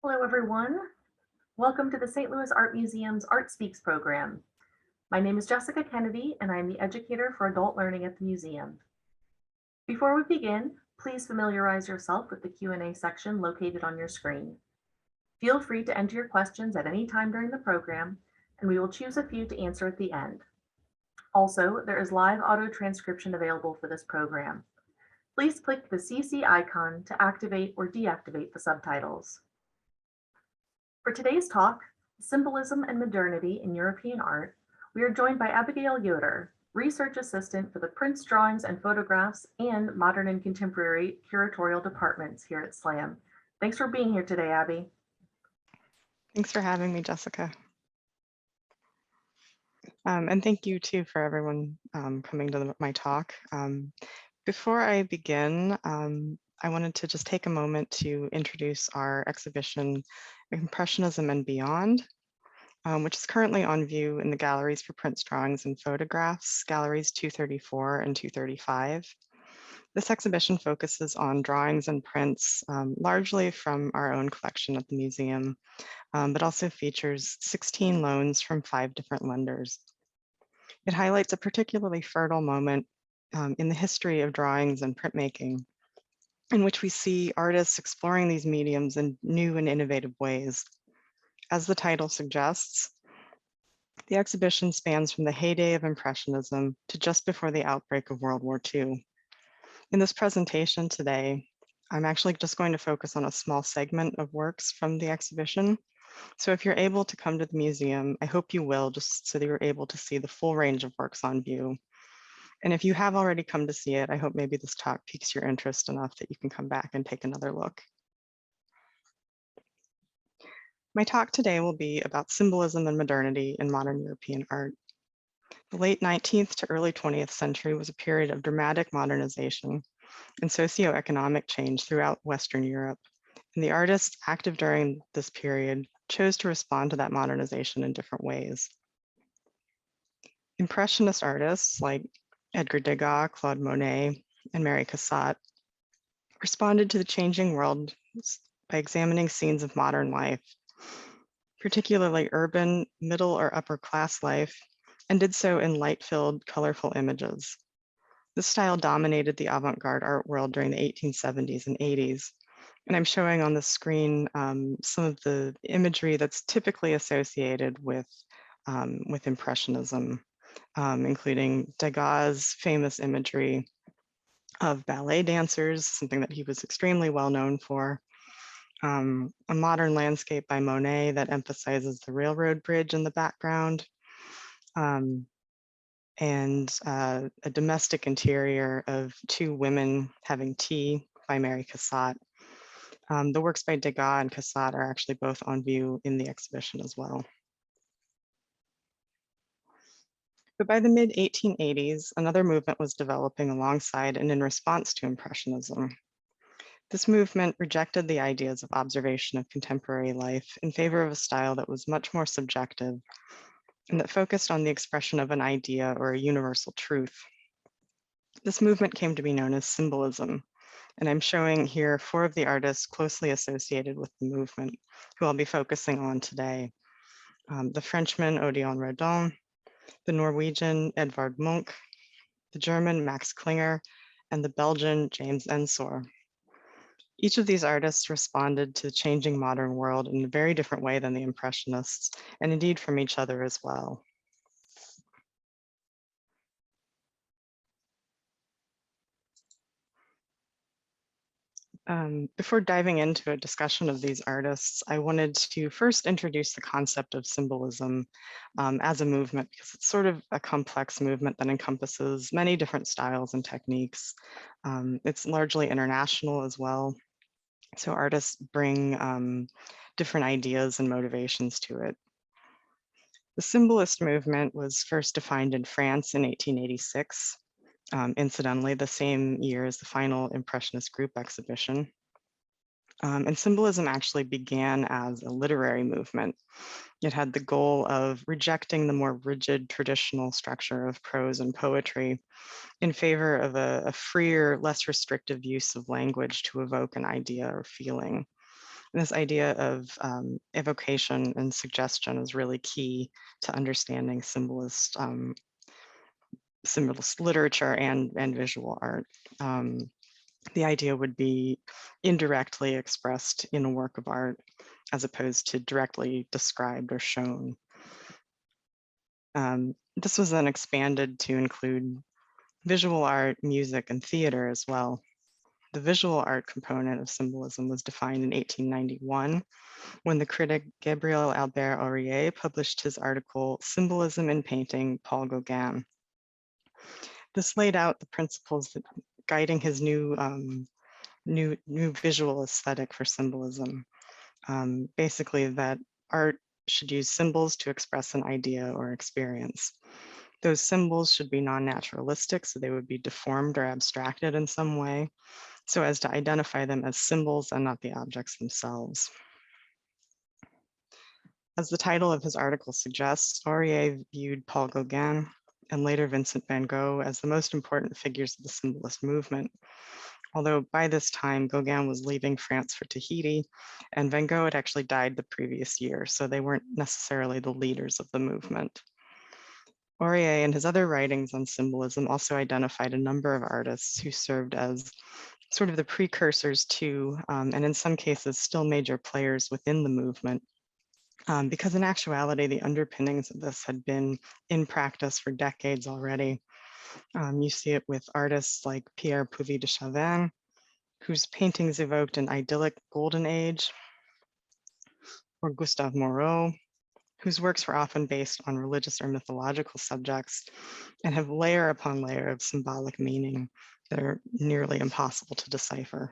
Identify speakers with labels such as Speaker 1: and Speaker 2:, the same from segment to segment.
Speaker 1: Hello, everyone. Welcome to the St. Louis Art Museum's Art Speaks program. My name is Jessica Kennedy, and I'm the educator for adult learning at the museum. Before we begin, please familiarize yourself with the Q&A section located on your screen. Feel free to enter your questions at any time during the program, and we will choose a few to answer at the end. Also, there is live auto transcription available for this program. Please click the CC icon to activate or deactivate the subtitles. For today's talk, Symbolism and Modernity in European Art, we are joined by Abigail Yoder, Research Assistant for the Prints, Drawings, and Photographs and Modern and Contemporary Curatorial Departments here at SLAM. Thanks for being here today, Abby.
Speaker 2: Thanks for having me, Jessica. And thank you too for everyone coming to my talk. Before I begin, I wanted to just take a moment to introduce our exhibition, Impressionism and Beyond, which is currently on view in the galleries for prints, drawings, and photographs, galleries 234 and 235. This exhibition focuses on drawings and prints, largely from our own collection at the museum, but also features 16 loans from 5 different lenders. It highlights a particularly fertile moment in the history of drawings and printmaking, in which we see artists exploring these mediums in new and innovative ways. As the title suggests, the exhibition spans from the heyday of Impressionism to just before the outbreak of World War II. In this presentation today, I'm actually just going to focus on a small segment of works from the exhibition. So if you're able to come to the museum, I hope you will, just so that you're able to see the full range of works on view. And if you have already come to see it, I hope maybe this talk piques your interest enough that you can come back and take another look. My talk today will be about symbolism and modernity in modern European art. The late 19th to early 20th century was a period of dramatic modernization and socioeconomic change throughout Western Europe. And the artists active during this period chose to respond to that modernization in different ways. Impressionist artists like Edgar Degas, Claude Monet, and Mary Cassatt responded to the changing world by examining scenes of modern life, particularly urban, middle or upper class life, and did so in light-filled, colorful images. This style dominated the avant-garde art world during the 1870s and 80s. And I'm showing on the screen some of the imagery that's typically associated with Impressionism, including Degas' famous imagery of ballet dancers, something that he was extremely well known for, a modern landscape by Monet that emphasizes the railroad bridge in the background, and a domestic interior of 2 women having tea by Mary Cassatt. The works by Degas and Cassatt are actually both on view in the exhibition as well. But by the mid-1880s, another movement was developing alongside and in response to Impressionism. This movement rejected the ideas of observation of contemporary life in favor of a style that was much more subjective and that focused on the expression of an idea or a universal truth. This movement came to be known as symbolism, and I'm showing here 4 of the artists closely associated with the movement, who I'll be focusing on today. The Frenchman Odilon Redon, the Norwegian Edvard Munch, the German Max Klinger, and the Belgian James Ensor. Each of these artists responded to the changing modern world in a very different way than the Impressionists, and indeed from each other as well. Before diving into a discussion of these artists, I wanted to first introduce the concept of symbolism as a movement, because it's sort of a complex movement that encompasses many different styles and techniques. It's largely international as well. So artists bring different ideas and motivations to it. The symbolist movement was first defined in France in 1886. Incidentally, the same year as the final Impressionist group exhibition. And symbolism actually began as a literary movement. It had the goal of rejecting the more rigid traditional structure of prose and poetry in favor of a freer, less restrictive use of language to evoke an idea or feeling. This idea of evocation and suggestion is really key to understanding symbolist literature and visual art. The idea would be indirectly expressed in a work of art as opposed to directly described or shown. This was then expanded to include visual art, music, and theater as well. The visual art component of symbolism was defined in 1891 when the critic Gabriel Albert Aurier published his article, Symbolism in Painting, Paul Gauguin. This laid out the principles that guiding his new visual aesthetic for symbolism. Basically that art should use symbols to express an idea or experience. Those symbols should be non-naturalistic, so they would be deformed or abstracted in some way, so as to identify them as symbols and not the objects themselves. As the title of his article suggests, Aurier viewed Paul Gauguin and later Vincent van Gogh as the most important figures of the symbolist movement. Although by this time, Gauguin was leaving France for Tahiti, and Van Gogh had actually died the previous year, so they weren't necessarily the leaders of the movement. Aurier and his other writings on symbolism also identified a number of artists who served as sort of the precursors to, and in some cases still major players within the movement, because in actuality, the underpinnings of this had been in practice for decades already. You see it with artists like Pierre Puvis de Chavannes, whose paintings evoked an idyllic golden age, or Gustave Moreau, whose works were often based on religious or mythological subjects and have layer upon layer of symbolic meaning that are nearly impossible to decipher.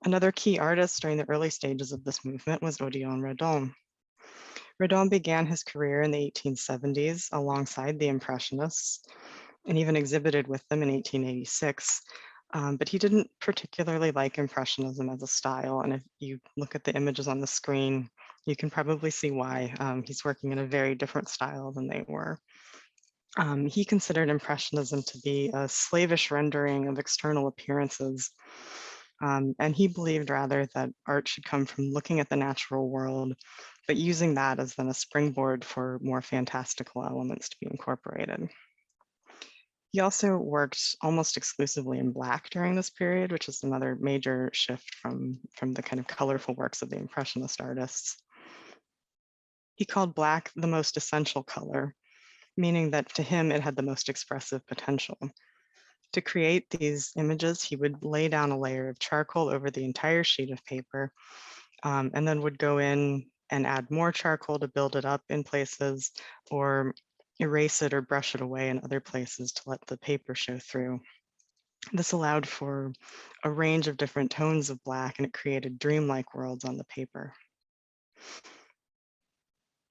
Speaker 2: Another key artist during the early stages of this movement was Odilon Redon. Redon began his career in the 1870s alongside the Impressionists and even exhibited with them in 1886. But he didn't particularly like Impressionism as a style. And if you look at the images on the screen, you can probably see why. He's working in a very different style than they were. He considered Impressionism to be a slavish rendering of external appearances. And he believed rather that art should come from looking at the natural world, but using that as then a springboard for more fantastical elements to be incorporated. He also worked almost exclusively in Black during this period, which is another major shift from the kind of colorful works of the Impressionist artists. He called Black the most essential color, meaning that to him it had the most expressive potential. To create these images, he would lay down a layer of charcoal over the entire sheet of paper, and then would go in and add more charcoal to build it up in places, or erase it or brush it away in other places to let the paper show through. This allowed for a range of different tones of Black, and it created dreamlike worlds on the paper.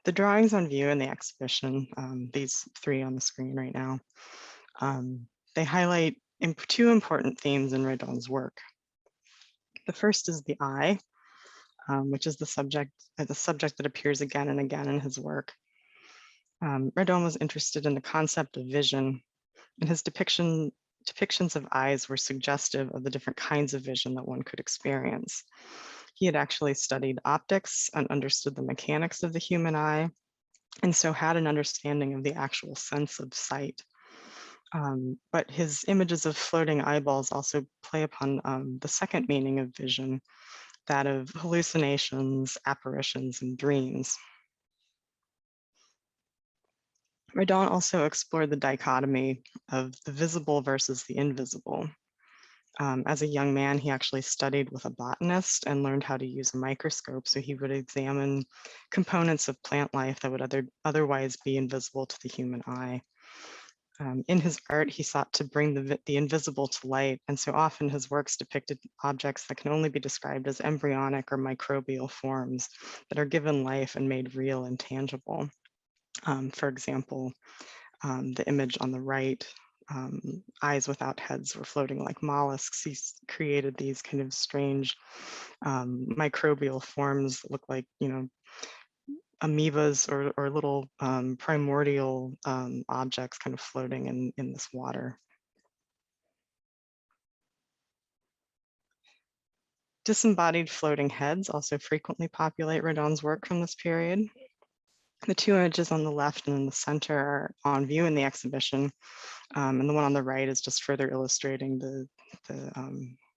Speaker 2: The drawings on view in the exhibition, these three on the screen right now, they highlight two important themes in Redon's work. The first is the eye, which is the subject that appears again and again in his work. Redon was interested in the concept of vision, and his depictions of eyes were suggestive of the different kinds of vision that one could experience. He had actually studied optics and understood the mechanics of the human eye, and so had an understanding of the actual sense of sight. But his images of floating eyeballs also play upon the second meaning of vision, that of hallucinations, apparitions, and dreams. Redon also explored the dichotomy of the visible versus the invisible. As a young man, he actually studied with a botanist and learned how to use a microscope, so he would examine components of plant life that would otherwise be invisible to the human eye. In his art, he sought to bring the invisible to light, and so often his works depicted objects that can only be described as embryonic or microbial forms that are given life and made real and tangible. For example, the image on the right, eyes without heads were floating like mollusks. He created these kind of strange microbial forms that look like, amoebas or little primordial objects kind of floating in this water. Disembodied floating heads also frequently populate Redon's work from this period. The two images on the left and in the center are on view in the exhibition, and the one on the right is just further illustrating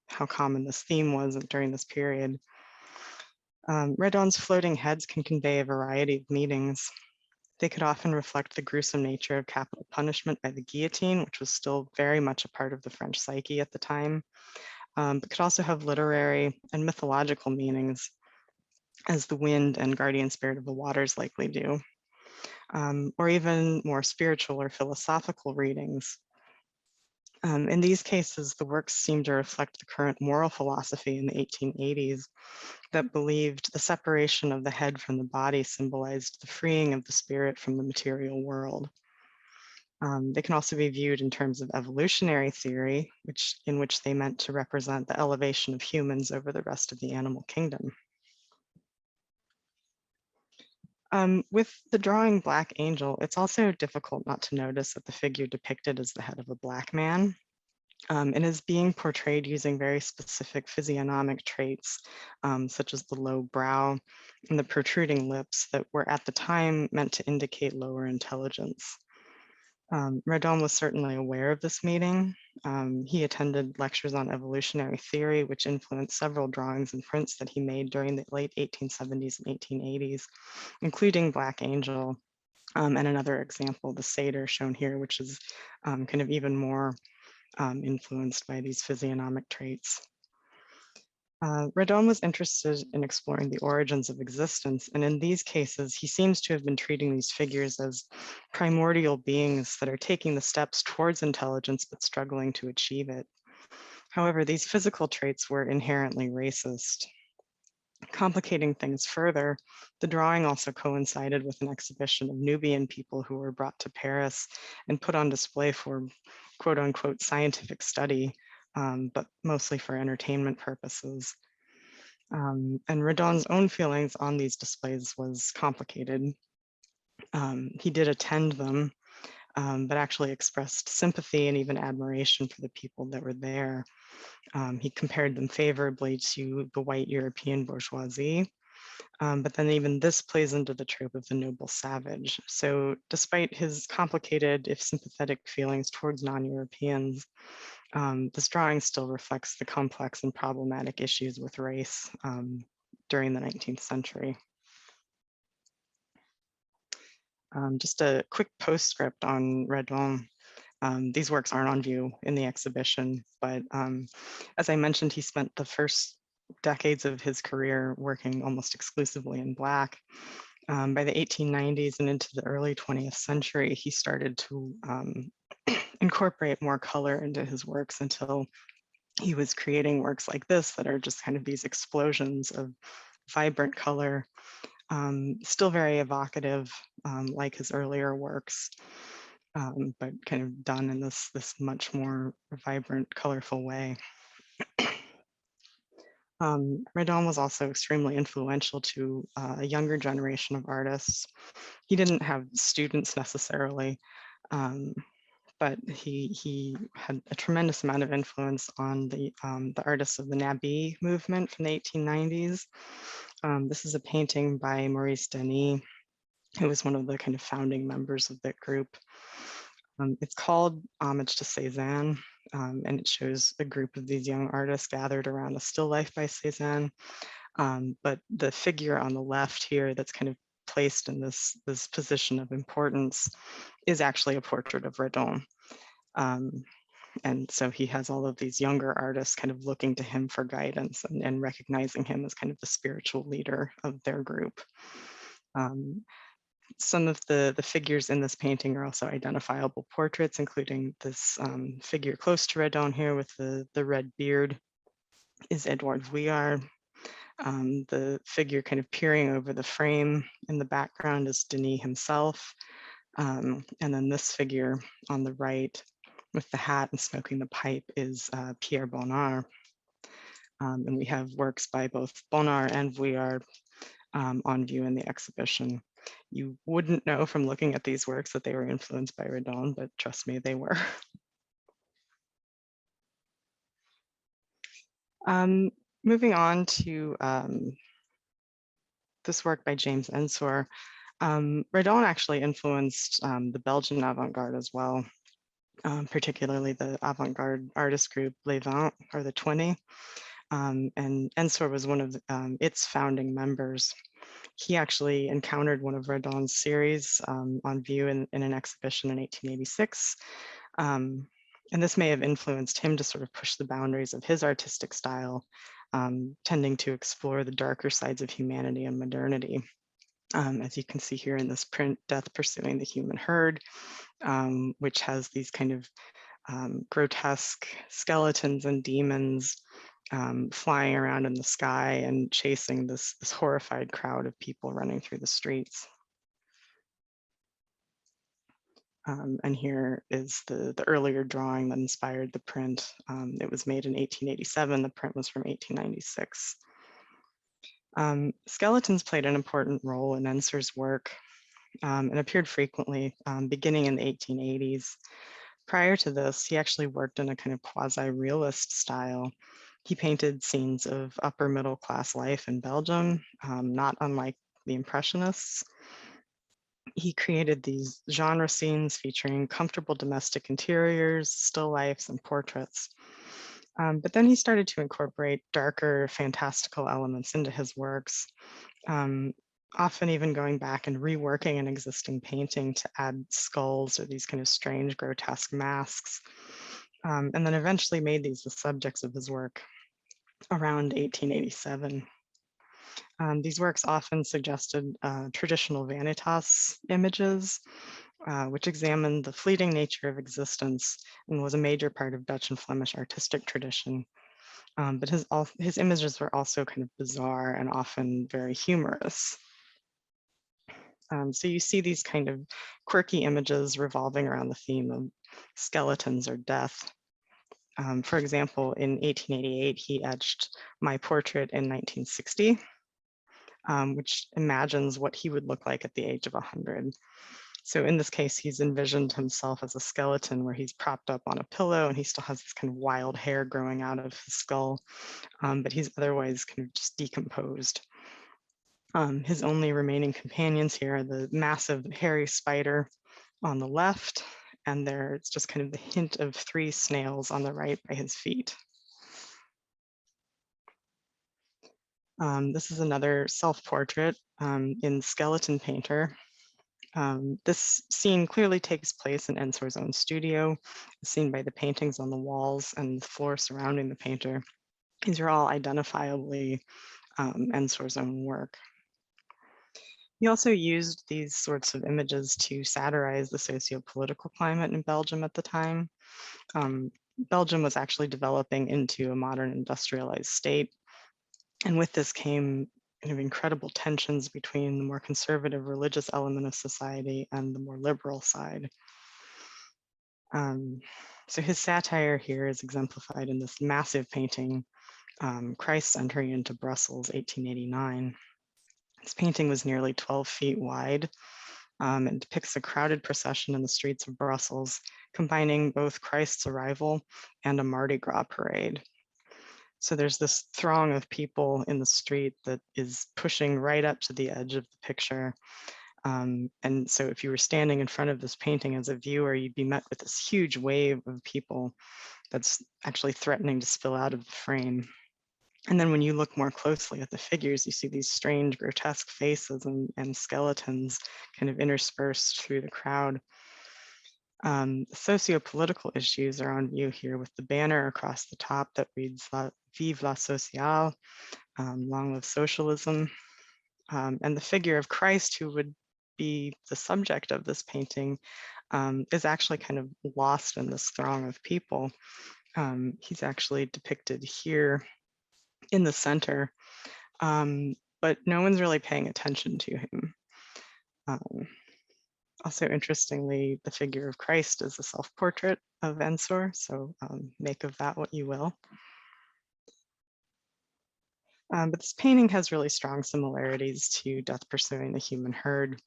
Speaker 2: how common this theme was during this period. Redon's floating heads can convey a variety of meanings. They could often reflect the gruesome nature of capital punishment by the guillotine, which was still very much a part of the French psyche at the time, but could also have literary and mythological meanings, as the wind and guardian spirit of the waters likely do, or even more spiritual or philosophical readings. In these cases, the works seem to reflect the current moral philosophy in the 1880s that believed the separation of the head from the body symbolized the freeing of the spirit from the material world. They can also be viewed in terms of evolutionary theory, in which they meant to represent the elevation of humans over the rest of the animal kingdom. With the drawing Black Angel, it's also difficult not to notice that the figure depicted is the head of a Black man, and is being portrayed using very specific physiognomic traits, such as the low brow and the protruding lips that were at the time meant to indicate lower intelligence. Redon was certainly aware of this meeting. He attended lectures on evolutionary theory, which influenced several drawings and prints that he made during the late 1870s and 1880s, including Black Angel, and another example, the satyr shown here, which is kind of even more influenced by these physiognomic traits. Redon was interested in exploring the origins of existence, and in these cases, he seems to have been treating these figures as primordial beings that are taking the steps towards intelligence but struggling to achieve it. However, these physical traits were inherently racist. Complicating things further, the drawing also coincided with an exhibition of Nubian people who were brought to Paris and put on display for quote unquote scientific study, but mostly for entertainment purposes. And Redon's own feelings on these displays was complicated. He did attend them, but actually expressed sympathy and even admiration for the people that were there. He compared them favorably to the white European bourgeoisie, but then even this plays into the trope of the noble savage. So despite his complicated, if sympathetic feelings towards non-Europeans, this drawing still reflects the complex and problematic issues with race during the 19th century. Just a quick postscript on Redon. These works aren't on view in the exhibition, but as I mentioned, he spent the first decades of his career working almost exclusively in Black. By the 1890s and into the early 20th century, he started to incorporate more color into his works until he was creating works like this that are just kind of these explosions of vibrant color, still very evocative, like his earlier works, but kind of done in this much more vibrant, colorful way. Redon was also extremely influential to a younger generation of artists. He didn't have students necessarily, but he had a tremendous amount of influence on the artists of the Nabi movement from the 1890s. This is a painting by Maurice Denis, who was one of the kind of founding members of that group. It's called Homage to Cézanne, and it shows a group of these young artists gathered around a still life by Cézanne. But the figure on the left here that's kind of placed in this position of importance is actually a portrait of Redon. And so he has all of these younger artists kind of looking to him for guidance and recognizing him as kind of the spiritual leader of their group. Some of the figures in this painting are also identifiable portraits, including this figure close to Redon here with the red beard is Edouard Vuillard. The figure kind of peering over the frame in the background is Denis himself. And then this figure on the right with the hat and smoking the pipe is Pierre Bonnard. And we have works by both Bonnard and Vuillard on view in the exhibition. You wouldn't know from looking at these works that they were influenced by Redon, but trust me, they were. Moving on to this work by James Ensor, Redon actually influenced the Belgian avant-garde as well, particularly the avant-garde artist group Les 20 or the 20. And Ensor was one of its founding members. He actually encountered one of Redon's series on view in an exhibition in 1886. And this may have influenced him to sort of push the boundaries of his artistic style, tending to explore the darker sides of humanity and modernity. As you can see here in this print, Death Pursuing the Human Herd, which has these kind of grotesque skeletons and demons flying around in the sky and chasing this horrified crowd of people running through the streets. And here is the earlier drawing that inspired the print. It was made in 1887. The print was from 1896. Skeletons played an important role in Ensor's work and appeared frequently beginning in the 1880s. Prior to this, he actually worked in a kind of quasi-realist style. He painted scenes of upper middle class life in Belgium, not unlike the Impressionists. He created these genre scenes featuring comfortable domestic interiors, still lifes, and portraits. But then he started to incorporate darker, fantastical elements into his works, often even going back and reworking an existing painting to add skulls or these kind of strange, grotesque masks, and then eventually made these the subjects of his work around 1887. These works often suggested traditional vanitas images, which examined the fleeting nature of existence and was a major part of Dutch and Flemish artistic tradition. But his images were also kind of bizarre and often very humorous. So you see these kind of quirky images revolving around the theme of skeletons or death. For example, in 1888, he etched My Portrait in 1960, which imagines what he would look like at the age of 100. So in this case, he's envisioned himself as a skeleton where he's propped up on a pillow and he still has this kind of wild hair growing out of his skull, but he's otherwise kind of just decomposed. His only remaining companions here are the massive hairy spider on the left, and it's just kind of the hint of 3 snails on the right by his feet. This is another self-portrait in Skeleton Painter. This scene clearly takes place in Ensor's own studio, seen by the paintings on the walls and the floor surrounding the painter. These are all identifiably Ensor's own work. He also used these sorts of images to satirize the socio-political climate in Belgium at the time. Belgium was actually developing into a modern industrialized state. And with this came kind of incredible tensions between the more conservative religious element of society and the more liberal side. So his satire here is exemplified in this massive painting, Christ's Entry into Brussels, 1889. This painting was nearly 12 feet wide and depicts a crowded procession in the streets of Brussels, combining both Christ's arrival and a Mardi Gras parade. So there's this throng of people in the street that is pushing right up to the edge of the picture. And so if you were standing in front of this painting as a viewer, you'd be met with this huge wave of people that's actually threatening to spill out of the frame. And then when you look more closely at the figures, you see these strange, grotesque faces and skeletons kind of interspersed through the crowd. Socio-political issues are on view here with the banner across the top that reads Vive la Sociale, long live socialism. And the figure of Christ, who would be the subject of this painting, is actually kind of lost in this throng of people. He's actually depicted here in the center, but no one's really paying attention to him. Also, interestingly, the figure of Christ is a self-portrait of Ensor, so make of that what you will. But this painting has really strong similarities to Death Pursuing the Human Herd.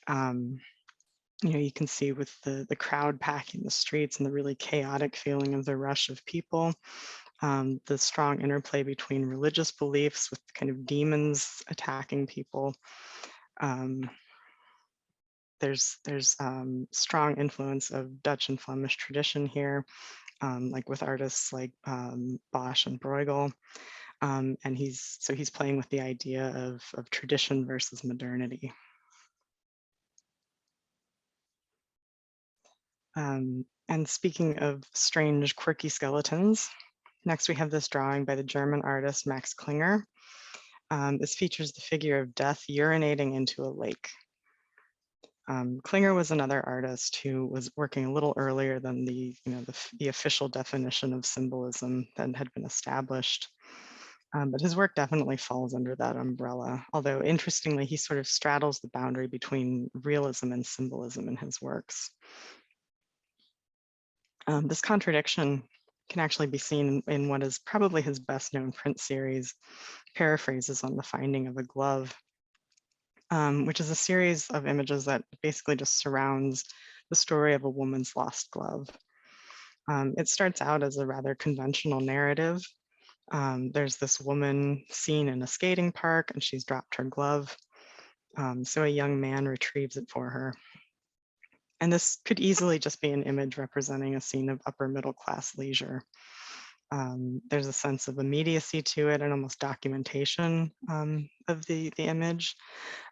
Speaker 2: You can see with the crowd packing the streets and the really chaotic feeling of the rush of people. the strong interplay between religious beliefs with kind of demons attacking people. There's strong influence of Dutch and Flemish tradition here, like with artists like Bosch and Bruegel. And he's playing with the idea of tradition versus modernity. And speaking of strange, quirky skeletons, next we have this drawing by the German artist Max Klinger. This features the figure of death urinating into a lake. Klinger was another artist who was working a little earlier than the official definition of symbolism that had been established. But his work definitely falls under that umbrella, although interestingly, he sort of straddles the boundary between realism and symbolism in his works. This contradiction can actually be seen in what is probably his best known print series, Paraphrases on the Finding of a Glove, which is a series of images that basically just surrounds the story of a woman's lost glove. It starts out as a rather conventional narrative. There's this woman seen in a skating park and she's dropped her glove. So a young man retrieves it for her. And this could easily just be an image representing a scene of upper middle class leisure. There's a sense of immediacy to it and almost documentation of the image.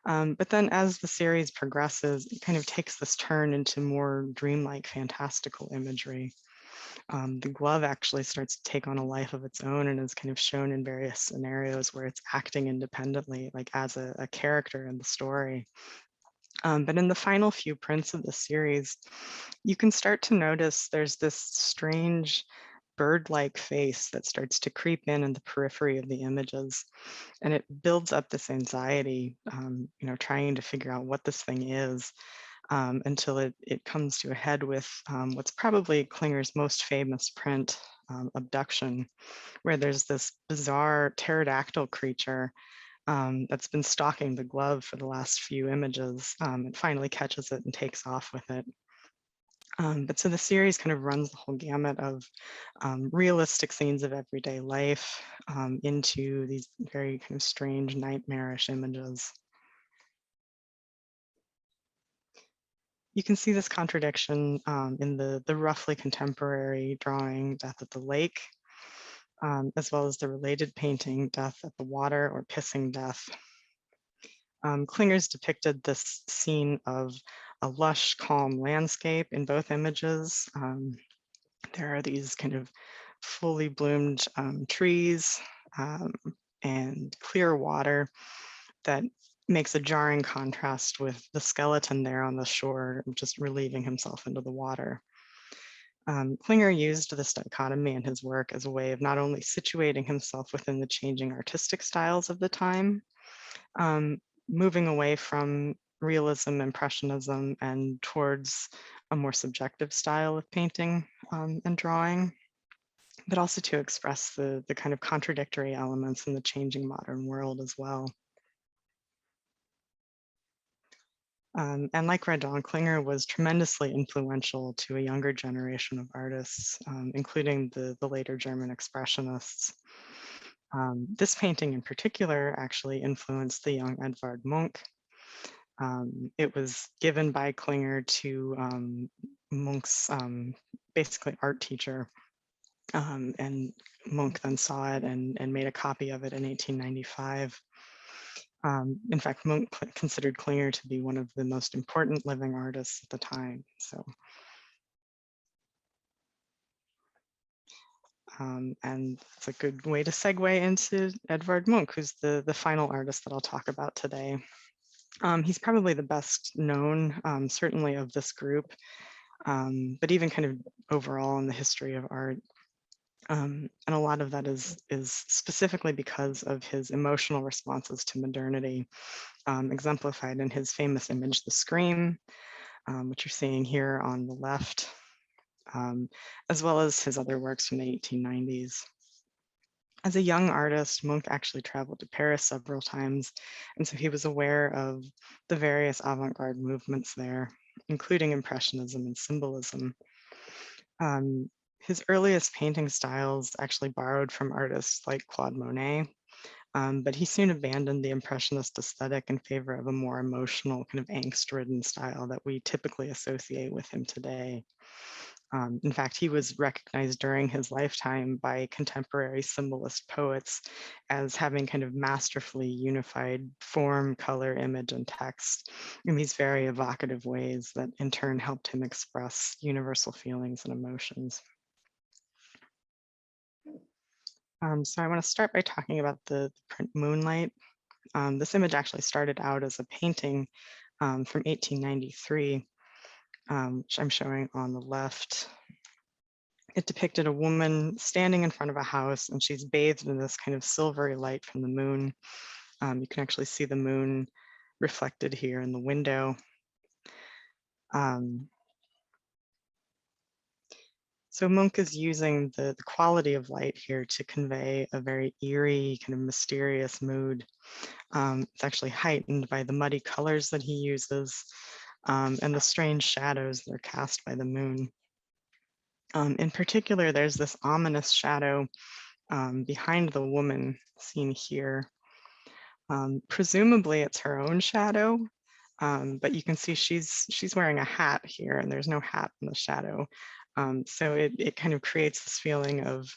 Speaker 2: But then as the series progresses, it kind of takes this turn into more dreamlike, fantastical imagery. The glove actually starts to take on a life of its own and is kind of shown in various scenarios where it's acting independently, like as a character in the story. But in the final few prints of the series, you can start to notice there's this strange bird-like face that starts to creep in the periphery of the images. And it builds up this anxiety, trying to figure out what this thing is until it comes to a head with what's probably Klinger's most famous print, Abduction, where there's this bizarre pterodactyl creature that's been stalking the glove for the last few images. It finally catches it and takes off with it. But so the series kind of runs the whole gamut of realistic scenes of everyday life into these very kind of strange, nightmarish images. You can see this contradiction in the roughly contemporary drawing Death at the Lake, as well as the related painting Death at the Water or Pissing Death. Klinger's depicted this scene of a lush, calm landscape in both images. There are these kind of fully bloomed trees and clear water that makes a jarring contrast with the skeleton there on the shore, just relieving himself into the water. Klinger used this dichotomy in his work as a way of not only situating himself within the changing artistic styles of the time, moving away from realism, impressionism, and towards a more subjective style of painting and drawing, but also to express the kind of contradictory elements in the changing modern world as well. And like Redon, Klinger was tremendously influential to a younger generation of artists, including the later German expressionists. This painting in particular actually influenced the young Edvard Munch. It was given by Klinger to Munch's basically art teacher, and Munch then saw it and made a copy of it in 1895. In fact, Munch considered Klinger to be one of the most important living artists at the time. So, and it's a good way to segue into Edvard Munch, who's the final artist that I'll talk about today. He's probably the best known, certainly of this group, but even kind of overall in the history of art. And a lot of that is specifically because of his emotional responses to modernity, exemplified in his famous image, The Scream, which you're seeing here on the left, as well as his other works from the 1890s. As a young artist, Munch actually traveled to Paris several times, and so he was aware of the various avant-garde movements there, including Impressionism and Symbolism. His earliest painting styles actually borrowed from artists like Claude Monet, but he soon abandoned the Impressionist aesthetic in favor of a more emotional, kind of angst-ridden style that we typically associate with him today. In fact, he was recognized during his lifetime by contemporary symbolist poets as having kind of masterfully unified form, color, image, and text in these very evocative ways that in turn helped him express universal feelings and emotions. So I want to start by talking about the print Moonlight. This image actually started out as a painting from 1893, which I'm showing on the left. It depicted a woman standing in front of a house, and she's bathed in this kind of silvery light from the moon. You can actually see the moon reflected here in the window. So Munch is using the quality of light here to convey a very eerie, kind of mysterious mood. It's actually heightened by the muddy colors that he uses and the strange shadows that are cast by the moon. In particular, there's this ominous shadow behind the woman seen here. Presumably it's her own shadow, but you can see she's wearing a hat here and there's no hat in the shadow. So it kind of creates this feeling of,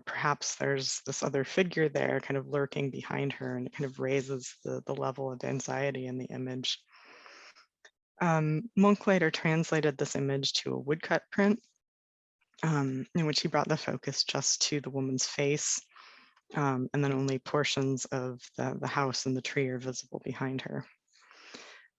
Speaker 2: perhaps there's this other figure there kind of lurking behind her, and it kind of raises the level of anxiety in the image. Munch later translated this image to a woodcut print, in which he brought the focus just to the woman's face, and then only portions of the house and the tree are visible behind her.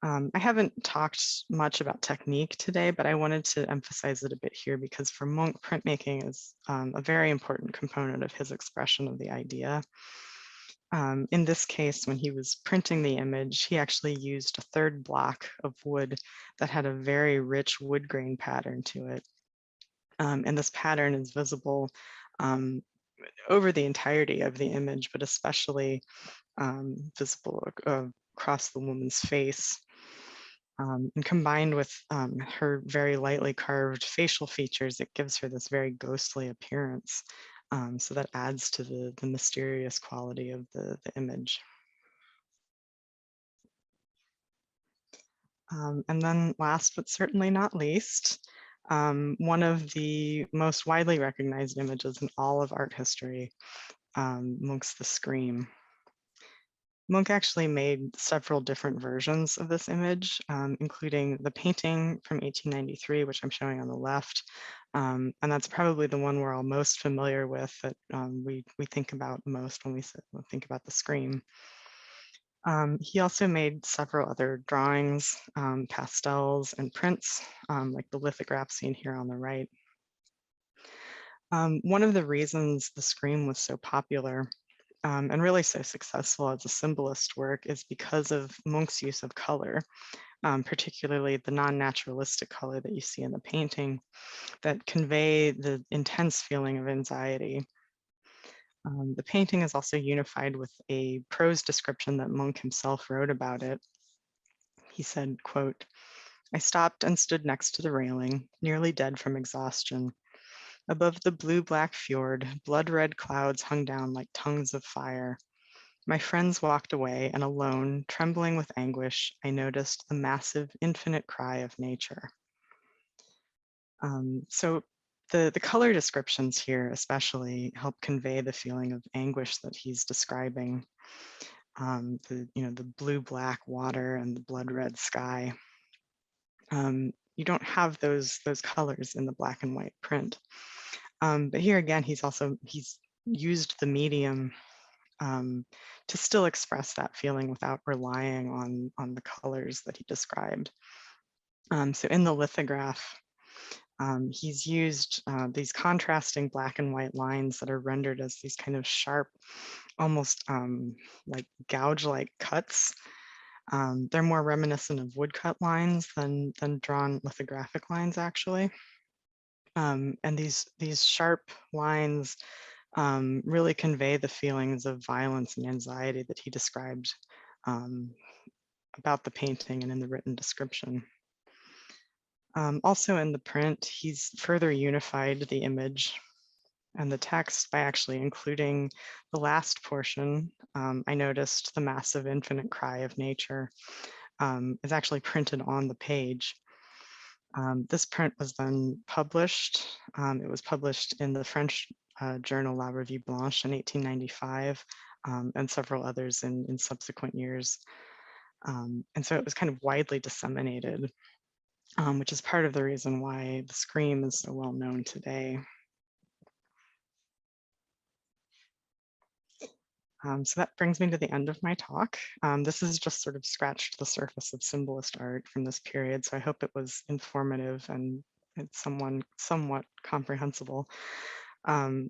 Speaker 2: I haven't talked much about technique today, but I wanted to emphasize it a bit here because for Munch, printmaking is a very important component of his expression of the idea. In this case, when he was printing the image, he actually used a third block of wood that had a very rich wood grain pattern to it. And this pattern is visible over the entirety of the image, but especially visible across the woman's face. And combined with her very lightly carved facial features, it gives her this very ghostly appearance. So that adds to the mysterious quality of the image. And then last but certainly not least, one of the most widely recognized images in all of art history, Munch's The Scream. Munch actually made several different versions of this image, including the painting from 1893, which I'm showing on the left. And that's probably the one we're all most familiar with, that we think about most when we think about The Scream. He also made several other drawings, pastels, and prints, like the lithograph seen here on the right. One of the reasons The Scream was so popular and really so successful as a symbolist work is because of Munch's use of color, particularly the non-naturalistic color that you see in the painting that convey the intense feeling of anxiety. The painting is also unified with a prose description that Munch himself wrote about it. He said, quote, "I stopped and stood next to the railing, nearly dead from exhaustion. Above the blue-black fjord, blood-red clouds hung down like tongues of fire. My friends walked away, and alone, trembling with anguish, I noticed the massive, infinite cry of nature." So the color descriptions here especially help convey the feeling of anguish that he's describing. The blue-black water and the blood-red sky. You don't have those colors in the black and white print. But here again, he's used the medium to still express that feeling without relying on the colors that he described. So in the lithograph, he's used these contrasting black and white lines that are rendered as these kind of sharp, almost like gouge-like cuts. They're more reminiscent of woodcut lines than drawn lithographic lines, actually. And these sharp lines really convey the feelings of violence and anxiety that he described about the painting and in the written description. Also in the print, he's further unified the image and the text by actually including the last portion. I noticed the massive infinite cry of nature is actually printed on the page. This print was then published. It was published in the French journal La Revue Blanche in 1895, and several others in subsequent years. And so it was kind of widely disseminated, which is part of the reason why the Scream is so well known today. So that brings me to the end of my talk. This has just sort of scratched the surface of symbolist art from this period, so I hope it was informative and it's somewhat comprehensible. And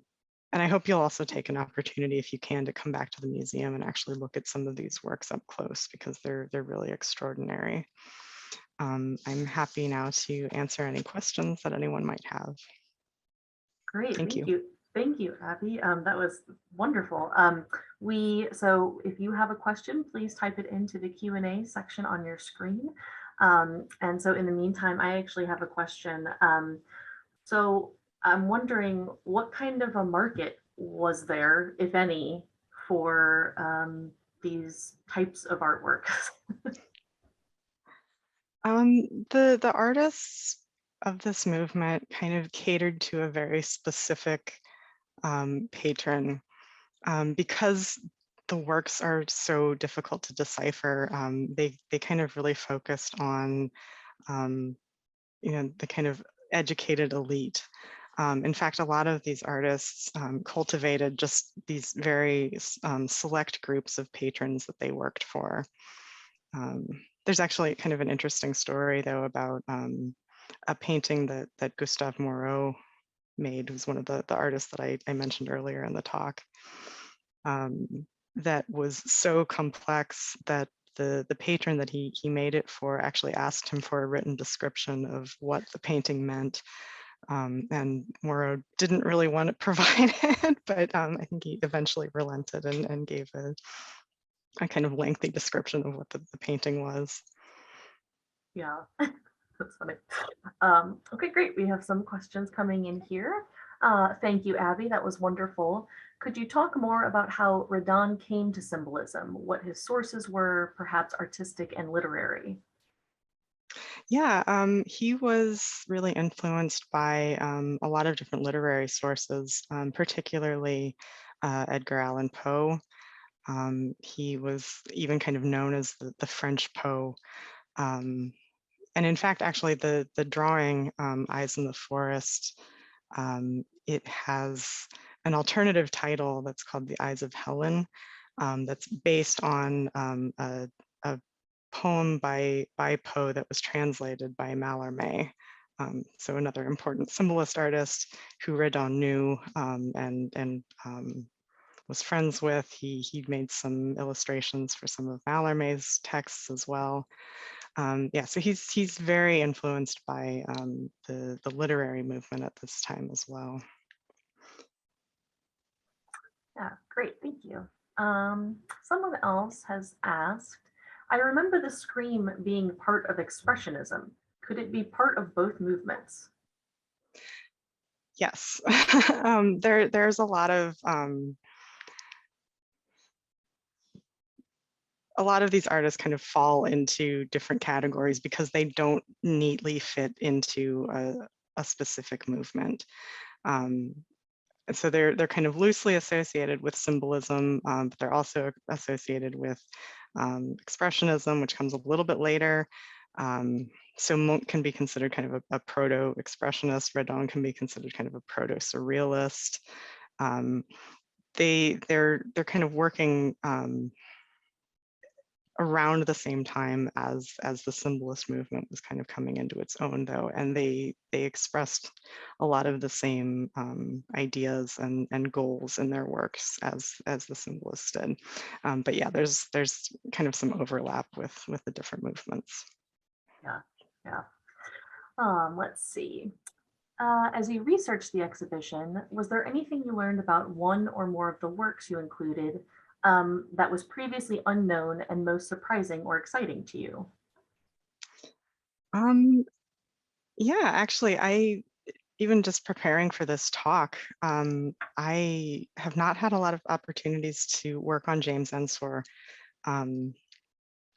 Speaker 2: I hope you'll also take an opportunity, if you can, to come back to the museum and actually look at some of these works up close, because they're really extraordinary. I'm happy now to answer any questions that anyone might have.
Speaker 1: Great,
Speaker 2: Thank you.
Speaker 1: Thank you, Abby. That was wonderful. So if you have a question, please type it into the Q&A section on your screen. And so in the meantime, I actually have a question. So I'm wondering, what kind of a market was there, if any, for these types of artwork?
Speaker 2: The artists of this movement kind of catered to a very specific patron, because the works are so difficult to decipher. They kind of really focused on the kind of educated elite. In fact, a lot of these artists cultivated just these very select groups of patrons that they worked for. There's actually kind of an interesting story, though, about a painting that Gustave Moreau made, who's one of the artists that I mentioned earlier in the talk, that was so complex that the patron that he made it for actually asked him for a written description of what the painting meant. And Moreau didn't really want to provide it, but I think he eventually relented and gave a kind of lengthy description of what the painting was.
Speaker 1: Yeah, that's funny. Okay, great. We have some questions coming in here. Thank you, Abby. That was wonderful. Could you talk more about how Redon came to symbolism, what his sources were, perhaps artistic and literary?
Speaker 2: Yeah, he was really influenced by a lot of different literary sources, particularly Edgar Allan Poe. He was even kind of known as the French Poe. And in fact, actually, the drawing, Eyes in the Forest, it has an alternative title that's called The Eyes of Helen, that's based on a poem by Poe that was translated by Mallarmé. So another important symbolist artist who Redon knew and was friends with. He made some illustrations for some of Mallarmé's texts as well. Yeah, so he's very influenced by the literary movement at this time as well.
Speaker 1: Yeah, great, thank you. Someone else has asked, I remember the Scream being part of Expressionism. Could it be part of both movements?
Speaker 2: Yes, there's a lot of these artists kind of fall into different categories because they don't neatly fit into a specific movement. And so they're kind of loosely associated with symbolism, but they're also associated with expressionism, which comes a little bit later. So Munch can be considered kind of a proto-expressionist. Redon can be considered kind of a proto-surrealist. They're kind of working around the same time as the symbolist movement was kind of coming into its own, though, and they expressed a lot of the same ideas and goals in their works as the symbolists did. But yeah, there's kind of some overlap with the different movements.
Speaker 1: Yeah. Let's see. As you researched the exhibition, was there anything you learned about one or more of the works you included that was previously unknown and most surprising or exciting to you?
Speaker 2: Yeah, actually, even just preparing for this talk, I have not had a lot of opportunities to work on James Ensor, um,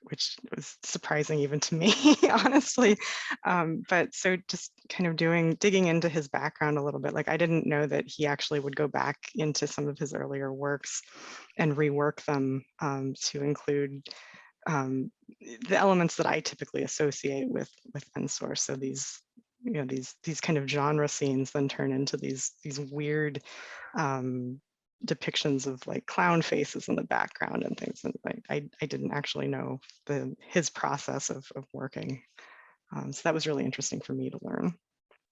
Speaker 2: which was surprising even to me, honestly. But so just kind of digging into his background a little bit, like I didn't know that he actually would go back into some of his earlier works and rework them to include um, the elements that I typically associate with Ensor. So these, these kind of genre scenes then turn into these weird depictions of like clown faces in the background and things. And I didn't actually know his process of working. So that was really interesting for me to learn.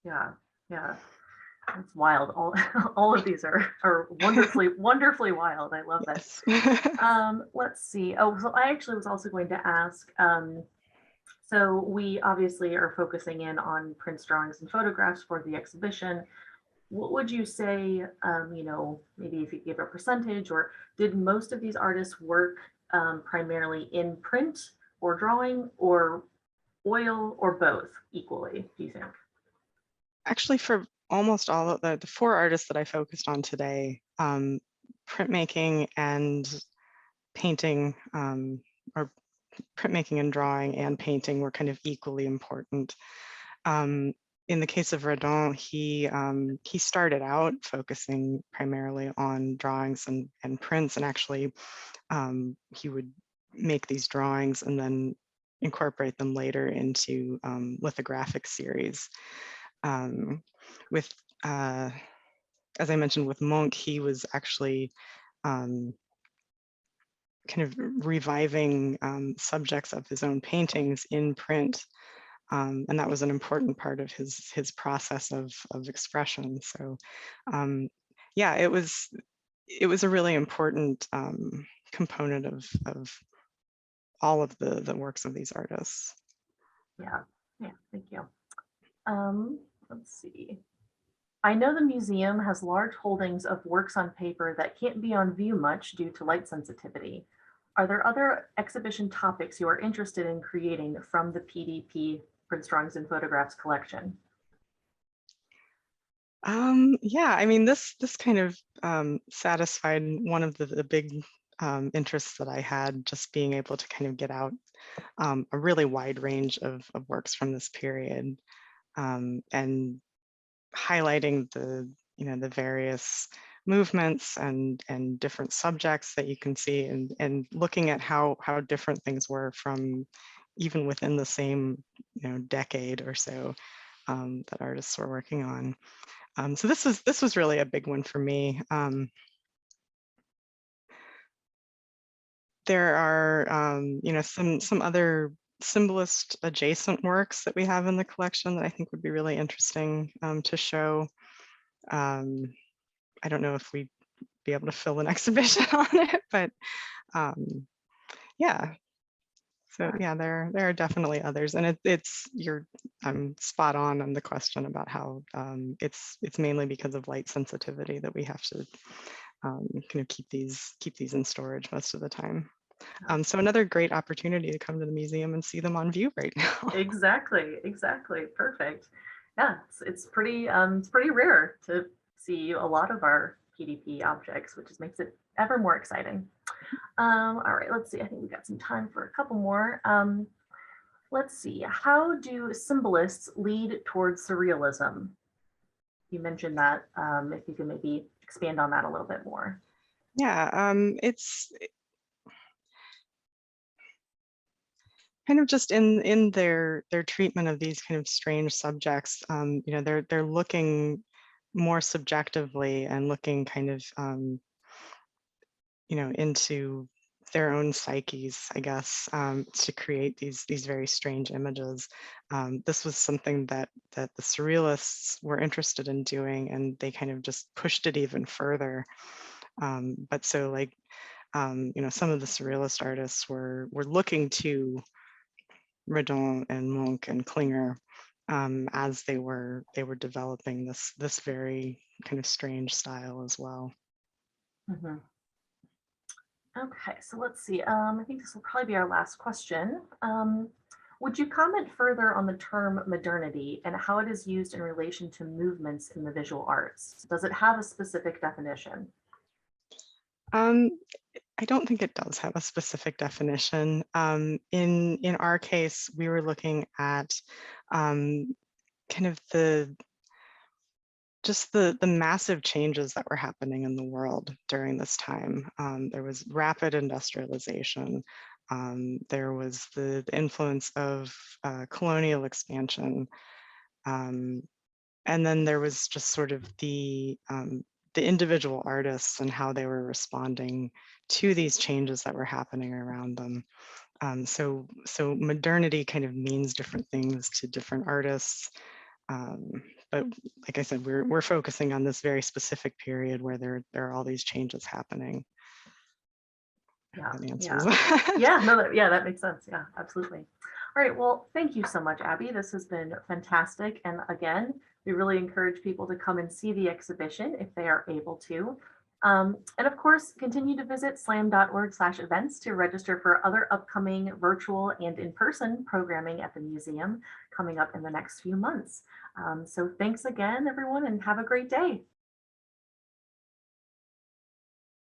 Speaker 1: Yeah, yeah. It's wild. All all of these are wonderfully wild. I love this.
Speaker 2: Yes.
Speaker 1: Let's see. Oh, so I actually was also going to ask. So we obviously are focusing in on Prince drawings and photographs for the exhibition. What would you say? Maybe if you give a percentage, or did most of these artists work primarily in print or drawing, or oil, or both equally? Do you think?
Speaker 2: Actually, for almost all of the four artists that I focused on today, printmaking and painting, or printmaking and drawing and painting were kind of equally important. In the case of Redon, he started out focusing primarily on drawings and prints, and actually he would make these drawings and then incorporate them later into lithographic series. With as I mentioned with Munch, he was actually kind of reviving subjects of his own paintings in print. And that was an important part of his process of expression. So yeah, it was a really important component of all of the works of these artists.
Speaker 1: Yeah, yeah. Thank you. Let's see. I know the museum has large holdings of works on paper that can't be on view much due to light sensitivity. Are there other exhibition topics you are interested in creating from the PDP, Prince Drawings and Photographs collection?
Speaker 2: Yeah, I mean, this kind of satisfied one of the big interests that I had, just being able to kind of get out a really wide range of works from this period, and highlighting the various movements and different subjects that you can see, and looking at how different things were from even within the same decade or so that artists were working on. So this was really a big one for me. There are some other symbolist adjacent works that we have in the collection that I think would be really interesting to show. I don't know if we'd be able to fill an exhibition on it, but yeah. So yeah, there are definitely others, and you're spot on the question about how it's mainly because of light sensitivity that we have to kind of keep these in storage most of the time. So another great opportunity to come to the museum and see them on view right now.
Speaker 1: Exactly, exactly. Perfect. Yeah, it's pretty rare to see a lot of our PDP objects, which just makes it ever more exciting. All right, let's see. I think we got some time for a couple more. Let's see. How do symbolists lead towards surrealism? You mentioned that. If you can maybe expand on that a little bit more.
Speaker 2: Yeah, it's kind of just in their treatment of these kind of strange subjects. They're looking more subjectively and looking kind of into their own psyches, I guess, to create these very strange images. This was something that the surrealists were interested in doing, and they kind of just pushed it even further. But so like, some of the surrealist artists were looking to Redon and Munch and Klinger as they were developing this very kind of strange style as well.
Speaker 1: Mhm. Okay, so let's see. I think this will probably be our last question. Would you comment further on the term modernity and how it is used in relation to movements in the visual arts? Does it have a specific definition?
Speaker 2: Um, I don't think it does have a specific definition. In our case, we were looking at kind of the massive changes that were happening in the world during this time. There was rapid industrialization. There was the influence of colonial expansion. And then there was just sort of the individual artists and how they were responding to these changes that were happening around them. So modernity kind of means different things to different artists. But like I said, we're focusing on this very specific period where there are all these changes happening.
Speaker 1: Yeah,
Speaker 2: That
Speaker 1: yeah.
Speaker 2: answers.
Speaker 1: Yeah, no, that makes sense. Yeah, absolutely. All right, well, thank you so much, Abby. This has been fantastic. And again, we really encourage people to come and see the exhibition if they are able to. And of course, continue to visit slam.org/events to register for other upcoming virtual and in-person programming at the museum coming up in the next few months. So thanks again, everyone, and have a great day.